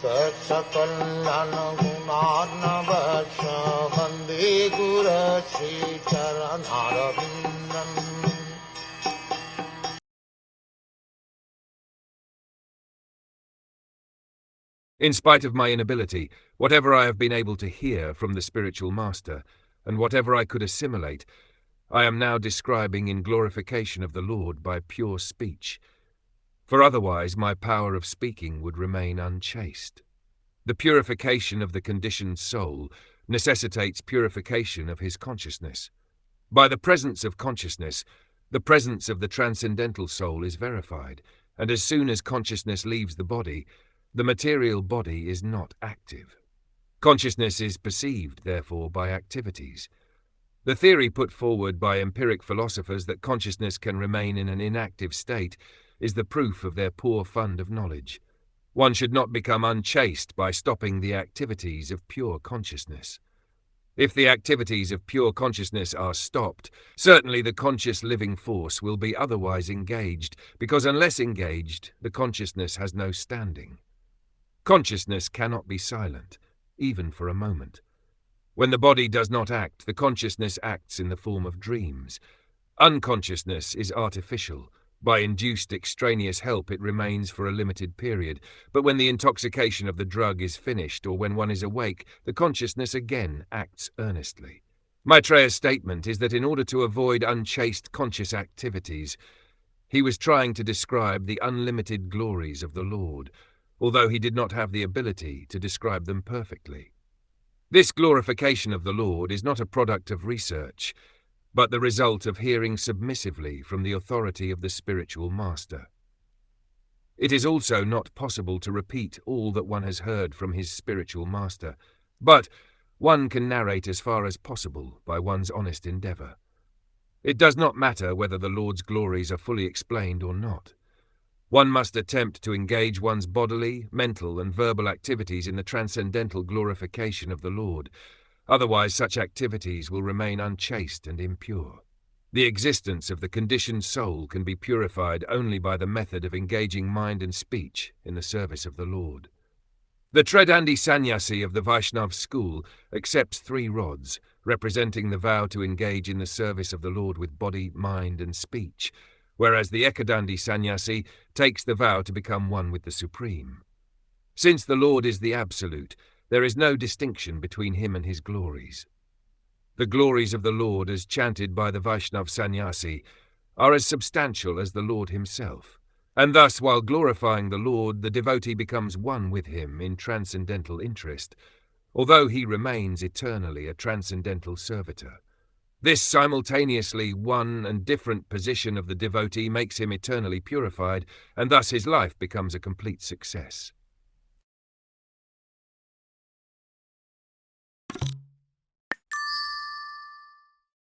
Saksakallan gunarnavasya Vande Guru Sri Charanarabindam. In spite of my inability, whatever I have been able to hear from the spiritual master, and whatever I could assimilate, I am now describing in glorification of the Lord by pure speech, for otherwise my power of speaking would remain unchaste. The purification of the conditioned soul necessitates purification of his consciousness. By the presence of consciousness, the presence of the transcendental soul is verified, and as soon as consciousness leaves the body, the material body is not active. Consciousness is perceived, therefore, by activities. The theory put forward by empiric philosophers that consciousness can remain in an inactive state is the proof of their poor fund of knowledge. One should not become unchaste by stopping the activities of pure consciousness. If the activities of pure consciousness are stopped, certainly the conscious living force will be otherwise engaged, because unless engaged, the consciousness has no standing. Consciousness cannot be silent, even for a moment. When the body does not act, the consciousness acts in the form of dreams. Unconsciousness is artificial. By induced extraneous help it remains for a limited period, but when the intoxication of the drug is finished or when one is awake, the consciousness again acts earnestly. Maitreya's statement is that in order to avoid unchaste conscious activities, he was trying to describe the unlimited glories of the Lord, although he did not have the ability to describe them perfectly. This glorification of the Lord is not a product of research, but the result of hearing submissively from the authority of the spiritual master. It is also not possible to repeat all that one has heard from his spiritual master, but one can narrate as far as possible by one's honest endeavor. It does not matter whether the Lord's glories are fully explained or not. One must attempt to engage one's bodily, mental, and verbal activities in the transcendental glorification of the Lord. Otherwise, such activities will remain unchaste and impure. The existence of the conditioned soul can be purified only by the method of engaging mind and speech in the service of the Lord. The Tredandi Sannyasi of the Vaishnav school accepts 3 rods, representing the vow to engage in the service of the Lord with body, mind, and speech, whereas the Ekadandi Sannyasi takes the vow to become one with the Supreme. Since the Lord is the Absolute, there is no distinction between him and his glories. The glories of the Lord, as chanted by the Vaishnav Sannyasi, are as substantial as the Lord himself, and thus, while glorifying the Lord, the devotee becomes one with him in transcendental interest, although he remains eternally a transcendental servitor. This simultaneously one and different position of the devotee makes him eternally purified, and thus his life becomes a complete success.